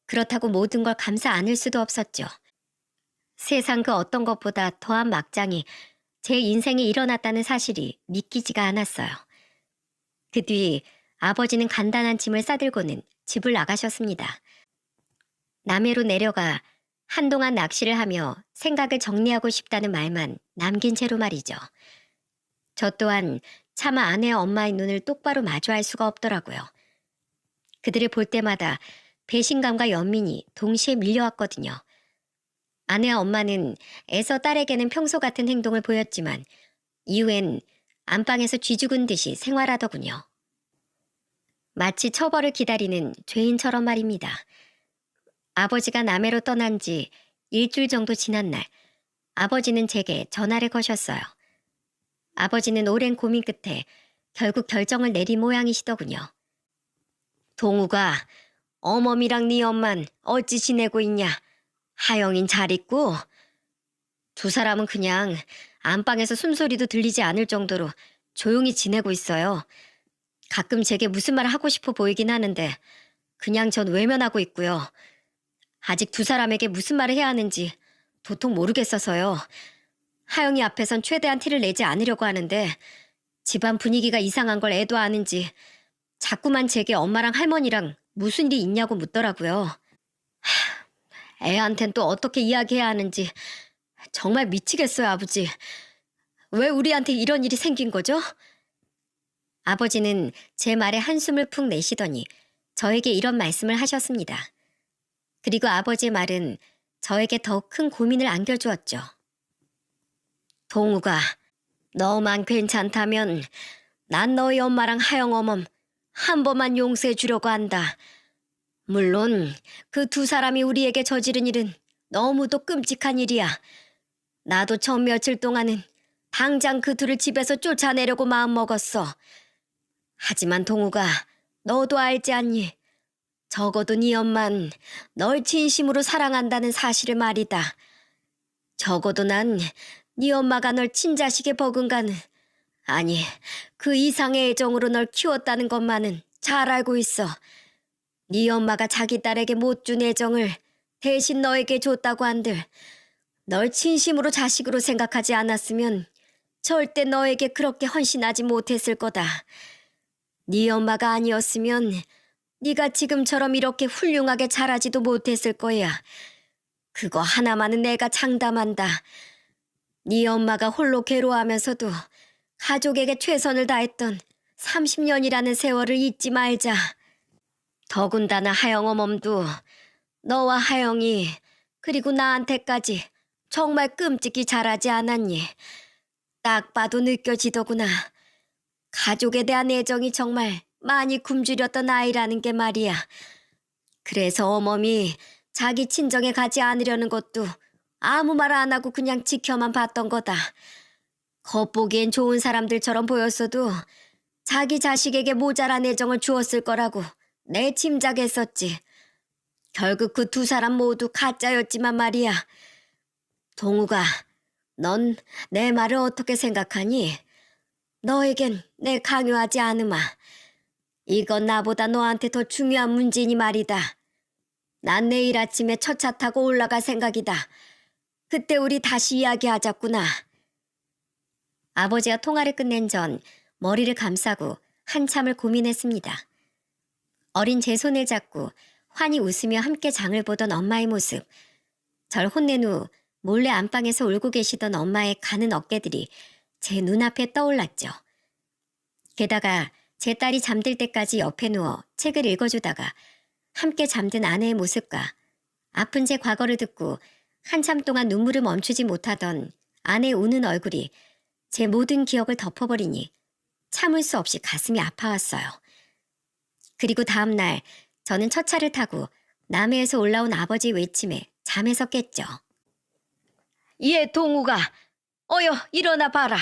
그렇다고 모든 걸 감싸 안을 수도 없었죠. 세상 그 어떤 것보다 더한 막장이 제 인생에 일어났다는 사실이 믿기지가 않았어요. 그 뒤 아버지는 간단한 짐을 싸들고는 집을 나가셨습니다. 남해로 내려가 한동안 낚시를 하며 생각을 정리하고 싶다는 말만 남긴 채로 말이죠. 저 또한 차마 아내와 엄마의 눈을 똑바로 마주할 수가 없더라고요. 그들을 볼 때마다 배신감과 연민이 동시에 밀려왔거든요. 아내와 엄마는 애써 딸에게는 평소 같은 행동을 보였지만 이후엔 안방에서 쥐죽은 듯이 생활하더군요. 마치 처벌을 기다리는 죄인처럼 말입니다. 아버지가 남해로 떠난 지 1주일 정도 지난 날 아버지는 제게 전화를 거셨어요. 아버지는 오랜 고민 끝에 결국 결정을 내린 모양이시더군요. 동우가 어머니랑 네 엄만 어찌 지내고 있냐? 하영인 잘 있고? 2 사람은 그냥 안방에서 숨소리도 들리지 않을 정도로 조용히 지내고 있어요. 가끔 제게 무슨 말 하고 싶어 보이긴 하는데 그냥 전 외면하고 있고요. 아직 2 사람에게 무슨 말을 해야 하는지 도통 모르겠어서요. 하영이 앞에선 최대한 티를 내지 않으려고 하는데 집안 분위기가 이상한 걸 애도 아는지 자꾸만 제게 엄마랑 할머니랑 무슨 일이 있냐고 묻더라고요. 애한텐 또 어떻게 이야기해야 하는지 정말 미치겠어요, 아버지. 왜 우리한테 이런 일이 생긴 거죠? 아버지는 제 말에 한숨을 푹 내쉬더니 저에게 이런 말씀을 하셨습니다. 그리고 아버지의 말은 저에게 더욱 큰 고민을 안겨주었죠. 동우가 너만 괜찮다면 난 너희 엄마랑 하영어멈 한 번만 용서해 주려고 한다. 물론 그 두 사람이 우리에게 저지른 일은 너무도 끔찍한 일이야. 나도 첫 며칠 동안은 당장 그 둘을 집에서 쫓아내려고 마음먹었어. 하지만 동우가 너도 알지 않니? 적어도 네 엄만 널 진심으로 사랑한다는 사실을 말이다. 적어도 난 네 엄마가 널 친자식에 버금가는, 아니 그 이상의 애정으로 널 키웠다는 것만은 잘 알고 있어. 네 엄마가 자기 딸에게 못 준 애정을 대신 너에게 줬다고 한들 널 진심으로 자식으로 생각하지 않았으면 절대 너에게 그렇게 헌신하지 못했을 거다. 네 엄마가 아니었으면 네가 지금처럼 이렇게 훌륭하게 자라지도 못했을 거야. 그거 하나만은 내가 장담한다. 네 엄마가 홀로 괴로워하면서도 가족에게 최선을 다했던 30년이라는 세월을 잊지 말자. 더군다나 하영어멈도 너와 하영이 그리고 나한테까지 정말 끔찍이 잘하지 않았니? 딱 봐도 느껴지더구나. 가족에 대한 애정이 정말 많이 굶주렸던 아이라는 게 말이야. 그래서 어멈이 자기 친정에 가지 않으려는 것도 아무 말 안 하고 그냥 지켜만 봤던 거다. 겉보기엔 좋은 사람들처럼 보였어도 자기 자식에게 모자란 애정을 주었을 거라고 내 짐작했었지. 결국 그 두 사람 모두 가짜였지만 말이야. 동우가, 넌 내 말을 어떻게 생각하니? 너에겐 내 강요하지 않으마. 이건 나보다 너한테 더 중요한 문제니 말이다. 난 내일 아침에 첫 차 타고 올라갈 생각이다. 그때 우리 다시 이야기하자꾸나. 아버지가 통화를 끝낸 전 머리를 감싸고 한참을 고민했습니다. 어린 제 손을 잡고 환히 웃으며 함께 장을 보던 엄마의 모습, 절 혼낸 후 몰래 안방에서 울고 계시던 엄마의 가는 어깨들이 제 눈앞에 떠올랐죠. 게다가 제 딸이 잠들 때까지 옆에 누워 책을 읽어주다가 함께 잠든 아내의 모습과 아픈 제 과거를 듣고 한참 동안 눈물을 멈추지 못하던 아내의 우는 얼굴이 제 모든 기억을 덮어버리니 참을 수 없이 가슴이 아파왔어요. 그리고 다음 날 저는 첫 차를 타고 남해에서 올라온 아버지의 외침에 잠에서 깼죠. 얘 동우가, 어여 일어나 봐라.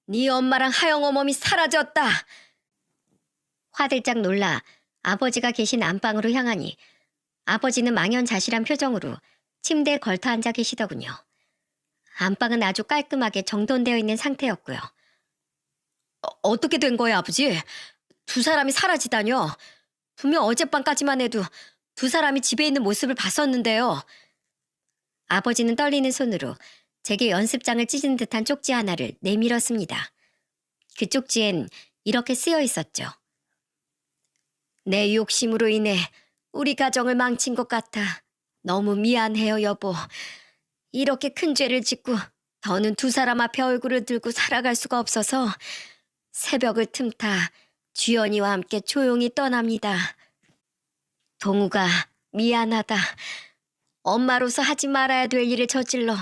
네 엄마랑 하영어멈이 사라졌다. 화들짝 놀라 아버지가 계신 안방으로 향하니 아버지는 망연자실한 표정으로 침대에 걸터 앉아 계시더군요. 안방은 아주 깔끔하게 정돈되어 있는 상태였고요. 어떻게 된 거야, 아버지? 두 사람이 사라지다뇨. 분명 어젯밤까지만 해도 두 사람이 집에 있는 모습을 봤었는데요. 아버지는 떨리는 손으로 제게 연습장을 찢은 듯한 쪽지 하나를 내밀었습니다. 그 쪽지엔 이렇게 쓰여 있었죠. 내 욕심으로 인해 우리 가정을 망친 것 같아 너무 미안해요, 여보. 이렇게 큰 죄를 짓고 더는 두 사람 앞에 얼굴을 들고 살아갈 수가 없어서 새벽을 틈타 주연이와 함께 조용히 떠납니다. 동우가 미안하다. 엄마로서 하지 말아야 될 일을 저질러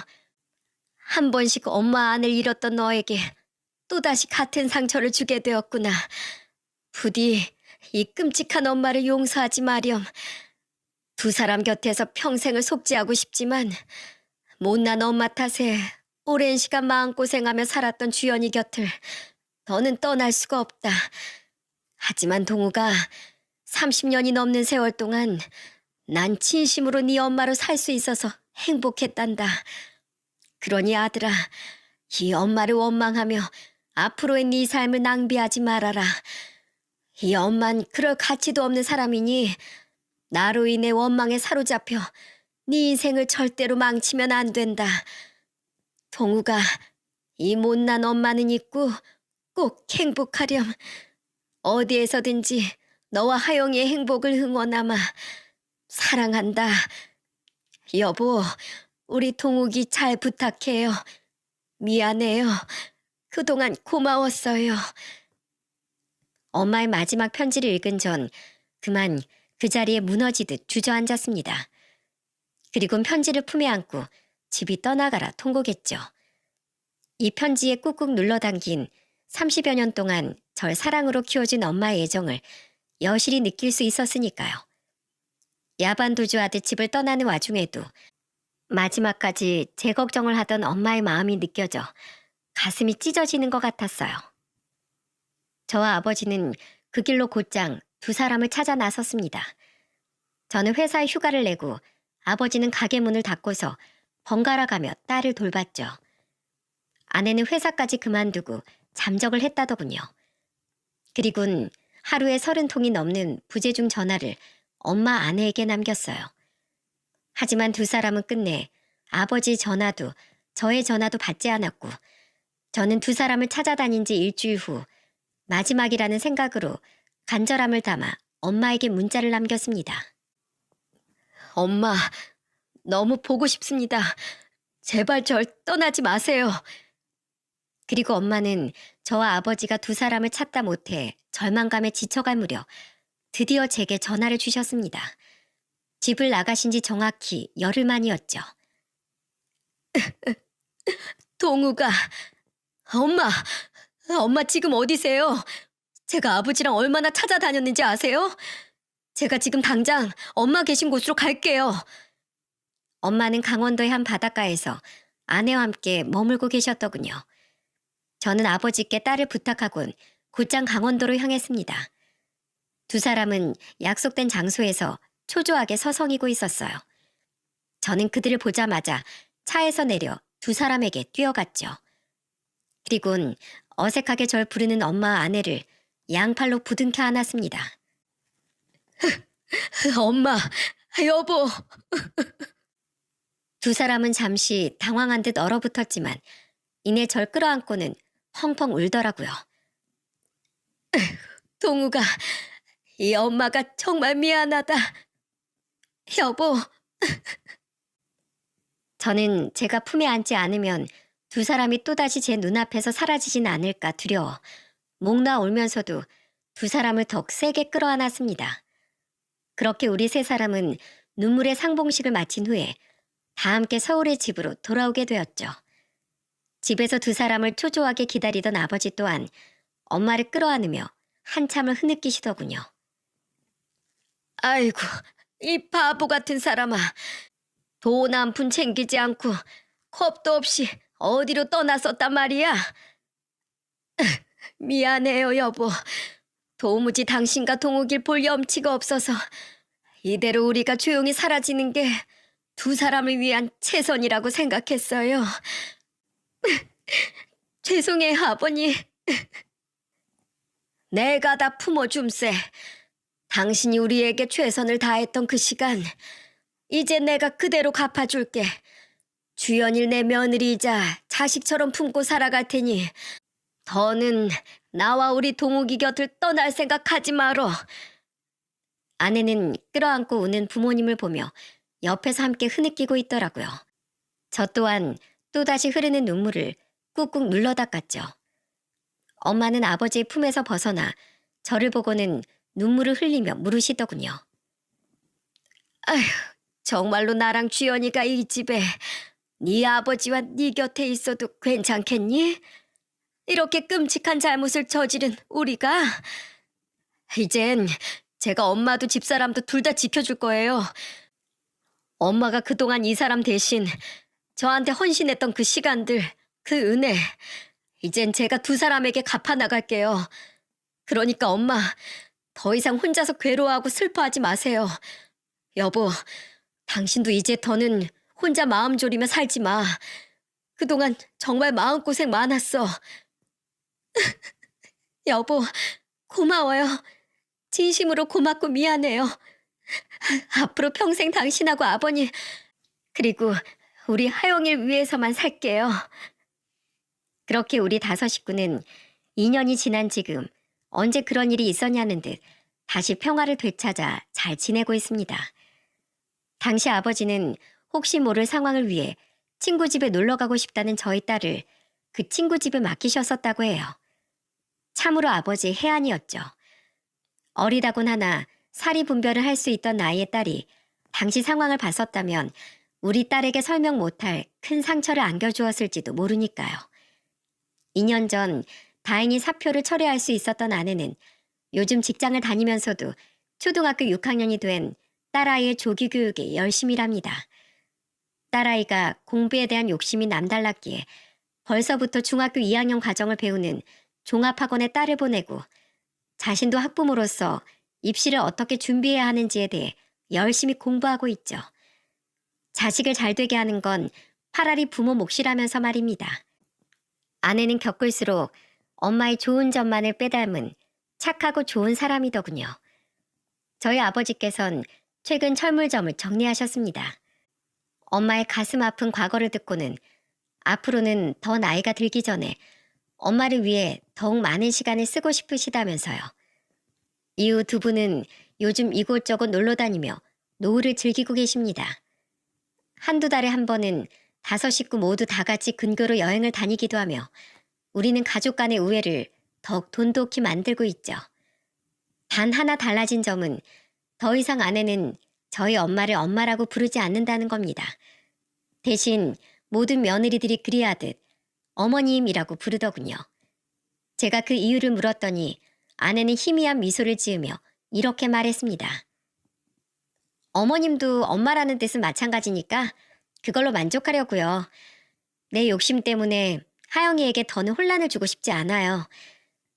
한 번씩 엄마 안을 잃었던 너에게 또다시 같은 상처를 주게 되었구나. 부디 이 끔찍한 엄마를 용서하지 마렴. 두 사람 곁에서 평생을 속죄하고 싶지만 못난 엄마 탓에 오랜 시간 마음고생하며 살았던 주연이 곁을 더는 떠날 수가 없다. 하지만 동우가 30년이 넘는 세월 동안 난 진심으로 네 엄마로 살 수 있어서 행복했단다. 그러니 아들아, 이 엄마를 원망하며 앞으로의 네 삶을 낭비하지 말아라. 이 엄만 그럴 가치도 없는 사람이니 나로 인해 원망에 사로잡혀 네 인생을 절대로 망치면 안 된다. 동우가, 이 못난 엄마는 있고 꼭 행복하렴. 어디에서든지 너와 하영이의 행복을 응원하마. 사랑한다. 여보, 우리 동욱이 잘 부탁해요. 미안해요. 그동안 고마웠어요. 엄마의 마지막 편지를 읽은 전 그만 그 자리에 무너지듯 주저앉았습니다. 그리곤 편지를 품에 안고 집이 떠나가라 통곡했죠. 이 편지에 꾹꾹 눌러담긴 30여 년 동안 절 사랑으로 키워준 엄마의 애정을 여실히 느낄 수 있었으니까요. 야반도주하듯 집을 떠나는 와중에도 마지막까지 제 걱정을 하던 엄마의 마음이 느껴져 가슴이 찢어지는 것 같았어요. 저와 아버지는 그 길로 곧장 두 사람을 찾아 나섰습니다. 저는 회사에 휴가를 내고 아버지는 가게 문을 닫고서 번갈아 가며 딸을 돌봤죠. 아내는 회사까지 그만두고 잠적을 했다더군요. 그리곤 하루에 30통이 넘는 부재중 전화를 엄마 아내에게 남겼어요. 하지만 두 사람은 끝내 아버지 전화도 저의 전화도 받지 않았고 저는 두 사람을 찾아다닌 지 일주일 후 마지막이라는 생각으로 간절함을 담아 엄마에게 문자를 남겼습니다. 엄마, 너무 보고 싶습니다. 제발 절 떠나지 마세요. 그리고 엄마는 저와 아버지가 두 사람을 찾다 못해 절망감에 지쳐갈 무렵 드디어 제게 전화를 주셨습니다. 집을 나가신 지 정확히 열흘 만이었죠. 동우가, 엄마 지금 어디세요? 제가 아버지랑 얼마나 찾아다녔는지 아세요? 제가 지금 당장 엄마 계신 곳으로 갈게요. 엄마는 강원도의 한 바닷가에서 아내와 함께 머물고 계셨더군요. 저는 아버지께 딸을 부탁하곤 곧장 강원도로 향했습니다. 두 사람은 약속된 장소에서 초조하게 서성이고 있었어요. 저는 그들을 보자마자 차에서 내려 두 사람에게 뛰어갔죠. 그리곤 어색하게 절 부르는 엄마와 아내를 양팔로 부둥켜 안았습니다. 엄마, 여보. 두 사람은 잠시 당황한 듯 얼어붙었지만 이내 절 끌어안고는 펑펑 울더라고요. 동우가, 이 엄마가 정말 미안하다. 여보. 저는 제가 품에 안지 않으면 두 사람이 또다시 제 눈앞에서 사라지진 않을까 두려워 목 놓아 울면서도 두 사람을 더 세게 끌어안았습니다. 그렇게 우리 세 사람은 눈물의 상봉식을 마친 후에 다 함께 서울의 집으로 돌아오게 되었죠. 집에서 두 사람을 초조하게 기다리던 아버지 또한 엄마를 끌어안으며 한참을 흐느끼시더군요. 아이고, 이 바보 같은 사람아. 돈 한 푼 챙기지 않고 겁도 없이 어디로 떠났었단 말이야. 미안해요, 여보. 도무지 당신과 동욱일 볼 염치가 없어서 이대로 우리가 조용히 사라지는 게 두 사람을 위한 최선이라고 생각했어요. 죄송해요, 아버님. 내가 다 품어줌세. 당신이 우리에게 최선을 다했던 그 시간, 이제 내가 그대로 갚아줄게. 주연일 내 며느리이자 자식처럼 품고 살아갈 테니 더는 나와 우리 동욱이 곁을 떠날 생각하지 말어. 아내는 끌어안고 우는 부모님을 보며 옆에서 함께 흐느끼고 있더라고요. 저 또한 또다시 흐르는 눈물을 꾹꾹 눌러 닦았죠. 엄마는 아버지의 품에서 벗어나 저를 보고는 눈물을 흘리며 물으시더군요. 아휴, 정말로 나랑 주연이가 이 집에 네 아버지와 네 곁에 있어도 괜찮겠니? 이렇게 끔찍한 잘못을 저지른 우리가? 이젠 제가 엄마도 집사람도 둘 다 지켜줄 거예요. 엄마가 그동안 이 사람 대신 저한테 헌신했던 그 시간들, 그 은혜, 이젠 제가 두 사람에게 갚아나갈게요. 그러니까 엄마, 더 이상 혼자서 괴로워하고 슬퍼하지 마세요. 여보, 당신도 이제 더는 혼자 마음 졸이며 살지 마. 그동안 정말 마음고생 많았어. 여보, 고마워요. 진심으로 고맙고 미안해요. 앞으로 평생 당신하고 아버님, 그리고 우리 하영일 위해서만 살게요. 그렇게 우리 5 식구는 2년이 지난 지금 언제 그런 일이 있었냐는 듯 다시 평화를 되찾아 잘 지내고 있습니다. 당시 아버지는 혹시 모를 상황을 위해 친구 집에 놀러 가고 싶다는 저희 딸을 그 친구 집에 맡기셨었다고 해요. 참으로 아버지의 해안이었죠. 어리다곤 하나 사리 분별을 할 수 있던 나이의 딸이 당시 상황을 봤었다면 우리 딸에게 설명 못할 큰 상처를 안겨주었을지도 모르니까요. 2년 전 다행히 사표를 철회할 수 있었던 아내는 요즘 직장을 다니면서도 초등학교 6학년이 된 딸아이의 조기 교육에 열심히 일합니다. 딸아이가 공부에 대한 욕심이 남달랐기에 벌써부터 중학교 2학년 과정을 배우는 종합학원에 딸을 보내고 자신도 학부모로서 입시를 어떻게 준비해야 하는지에 대해 열심히 공부하고 있죠. 자식을 잘 되게 하는 건 차라리 부모 몫이라면서 말입니다. 아내는 겪을수록 엄마의 좋은 점만을 빼닮은 착하고 좋은 사람이더군요. 저희 아버지께선 최근 철물점을 정리하셨습니다. 엄마의 가슴 아픈 과거를 듣고는 앞으로는 더 나이가 들기 전에 엄마를 위해 더욱 많은 시간을 쓰고 싶으시다면서요. 이후 두 분은 요즘 이곳저곳 놀러 다니며 노후를 즐기고 계십니다. 한두 달에 한 번은 5식구 모두 다 같이 근교로 여행을 다니기도 하며 우리는 가족 간의 우애를 더욱 돈독히 만들고 있죠. 단 하나 달라진 점은 더 이상 아내는 저희 엄마를 엄마라고 부르지 않는다는 겁니다. 대신 모든 며느리들이 그리하듯 어머님이라고 부르더군요. 제가 그 이유를 물었더니 아내는 희미한 미소를 지으며 이렇게 말했습니다. 어머님도 엄마라는 뜻은 마찬가지니까 그걸로 만족하려고요. 내 욕심 때문에 하영이에게 더는 혼란을 주고 싶지 않아요.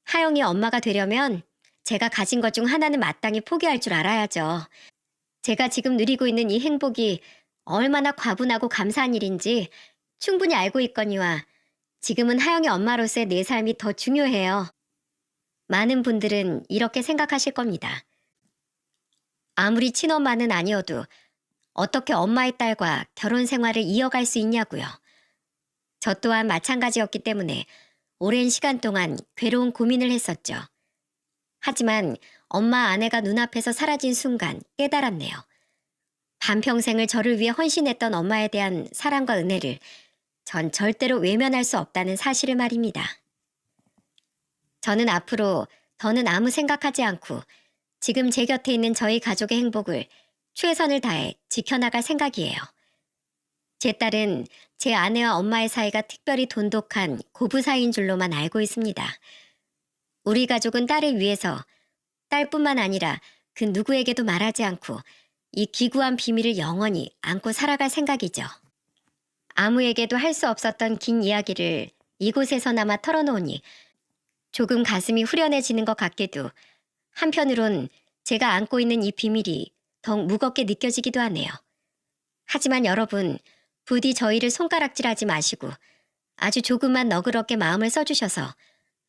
하영이 엄마가 되려면 제가 가진 것 중 하나는 마땅히 포기할 줄 알아야죠. 제가 지금 누리고 있는 이 행복이 얼마나 과분하고 감사한 일인지 충분히 알고 있거니와 지금은 하영이 엄마로서의 내 삶이 더 중요해요. 많은 분들은 이렇게 생각하실 겁니다. 아무리 친엄마는 아니어도 어떻게 엄마의 딸과 결혼 생활을 이어갈 수 있냐고요. 저 또한 마찬가지였기 때문에 오랜 시간 동안 괴로운 고민을 했었죠. 하지만 엄마 아내가 눈앞에서 사라진 순간 깨달았네요. 반평생을 저를 위해 헌신했던 엄마에 대한 사랑과 은혜를 전 절대로 외면할 수 없다는 사실을 말입니다. 저는 앞으로 더는 아무 생각하지 않고 지금 제 곁에 있는 저희 가족의 행복을 최선을 다해 지켜나갈 생각이에요. 제 딸은 제 아내와 엄마의 사이가 특별히 돈독한 고부 사이인 줄로만 알고 있습니다. 우리 가족은 딸을 위해서 딸뿐만 아니라 그 누구에게도 말하지 않고 이 기구한 비밀을 영원히 안고 살아갈 생각이죠. 아무에게도 할 수 없었던 긴 이야기를 이곳에서나마 털어놓으니 조금 가슴이 후련해지는 것 같게도 한편으론 제가 안고 있는 이 비밀이 더욱 무겁게 느껴지기도 하네요. 하지만 여러분, 부디 저희를 손가락질하지 마시고 아주 조금만 너그럽게 마음을 써주셔서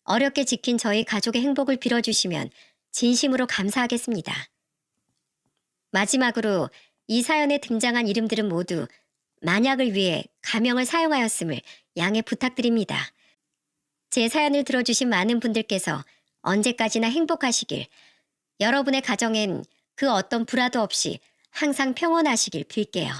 어렵게 지킨 저희 가족의 행복을 빌어주시면 진심으로 감사하겠습니다. 마지막으로 이 사연에 등장한 이름들은 모두 만약을 위해 가명을 사용하였음을 양해 부탁드립니다. 제 사연을 들어주신 많은 분들께서 언제까지나 행복하시길, 여러분의 가정엔 그 어떤 불화도 없이 항상 평온하시길 빌게요.